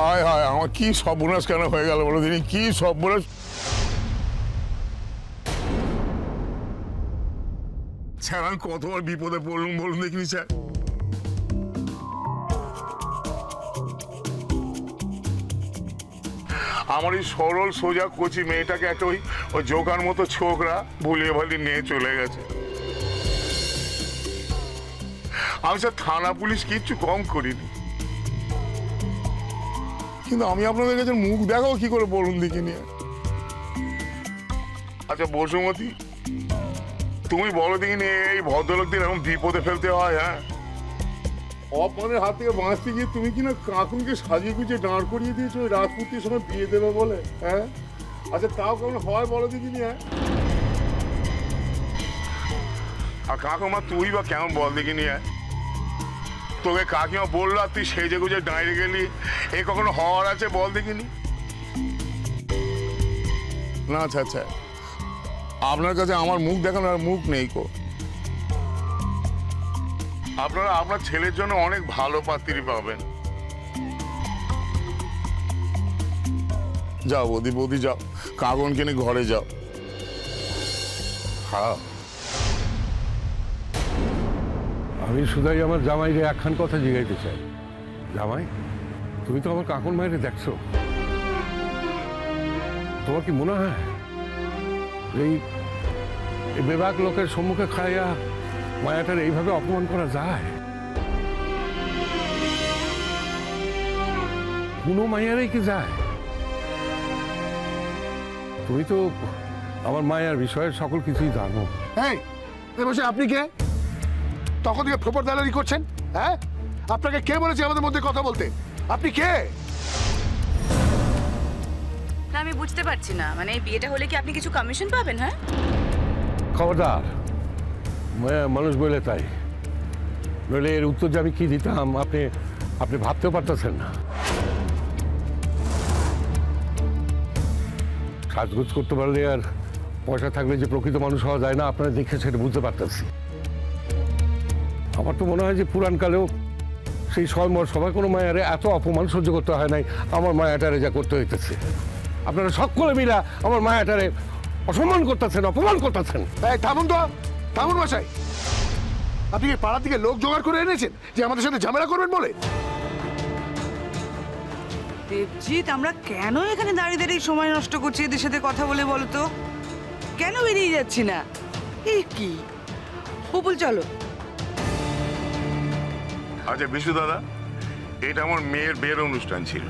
হায় হায়, আমার কি সর্বনাশ কেন হয়ে গেল বলো দিনি, কি সর্বনাশ। স্যার আমি কতবার বিপদে পড়লুম বলুন দেখিনি স্যার। আমার এই সরল সোজা কচি মেয়েটাকে একটা ওই জোকার মতো ছোকরা ভুলিয়ে ভালিয়ে নিয়ে চলে গেছে। আমি স্যার থানা পুলিশ কিচ্ছু কম করিনি, কিন্তু আমি আপনাদের কাছে মুখ দেখাও কি করে বলুন দেখি নিয়ে। আচ্ছা বসুমতী, তুমি বলো দেখি নিয়ে এই ভদ্রলোকদের এরকম বিপদে ফেলতে হয়? হ্যাঁ, অপমানের হাত থেকে বাঁচতে গিয়ে তুমি কিনা কাকুনকে সাজিয়ে গুছিয়ে দাঁড় করিয়ে দিয়েছো ওই রাজপুতির সঙ্গে বিয়ে দেবে বলে। হ্যাঁ, আচ্ছা তাও কেমন হয় বলো দেখি নিয়ে। আর কাকুমা তুই বা কেমন বল দেখি নিয়ে, তোকে কাকিমা বললো আর তুই সেজে গুজে দাঁড়িয়ে গেলি, এ কখনো হওয়ার আছে বল দেখিনি? না আচ্ছা আচ্ছা, আপনার কাছে আমার মুখ দেখানোর মুখ নেই কো। আপনারা আপনার ছেলের জন্য অনেক ভালো পাত্রী পাবেন। যাও বৌদি, বৌদি যাও, কাগনকে নিয়ে ঘরে যাও। হ্যাঁ, আমি শুধুই আমার জামাইরে একখান কথা জিগাইতে চাই। জামাই, তুমি তো আমার কাকুন মায়েরে দেখছো, তোমার কি মনে হয় এই বেবাক লোকের সম্মুখে খাইয়া মায়াটার এইভাবে অপমান করা যায়? কোনো মায়ারই কি যায়? তুমি তো আমার মায়ার বিষয়ে সকল কিছুই জানো। এই বসে আপনি কে? তখন থেকে ফোপর দালালি করছেন? হ্যাঁ, আপনাকে কে বলেছে আমাদের মধ্যে কথা বলতে? আপনি কে? না আমি বুঝতে পারছি না, মানে এই বিয়েটা হলে কি আপনি কিছু কমিশন পাবেন? হ্যাঁ, খবরদার, মানুষ বলে তাই, নইলে এর উত্তর যে আমি কি দিতাম আপনি ভাবতেও পারতেছেন না। সাজগোজ করতে পারলে আর পয়সা থাকলে যে প্রকৃত মানুষ হওয়া যায় না, আপনারা দেখে সেটা বুঝতে পারতেছি। আমার তো মনে হয় যে পুরাণকালেও সেই সবাই কোনো মায়ারে এত অপমান সহ্য করতে হয় নাই, আমার মায়াটারে যা করতে হইতেছে। আপনারা সকলে মিলা আমার মায়াটারে অসম্মান করতেছেন, অপমান করতেছেন। থামুন তো, থামুন মশাই। আপনি কি পাড়া থেকে লোক জোগাড় করে এনেছেন যে আমাদের সাথে ঝামেলা করবেন বলে? দেবজিৎ, আমরা কেন এখানে দাঁড়িয়ে দাঁড়িয়ে সময় নষ্ট করছি এদের সাথে কথা বলে? বলো তো কেন বেরিয়ে যাচ্ছি না? এই কি পুপুল, চলো। আচ্ছা বিশু দাদা, এটা আমার মেয়ের বিয়ের অনুষ্ঠান ছিল।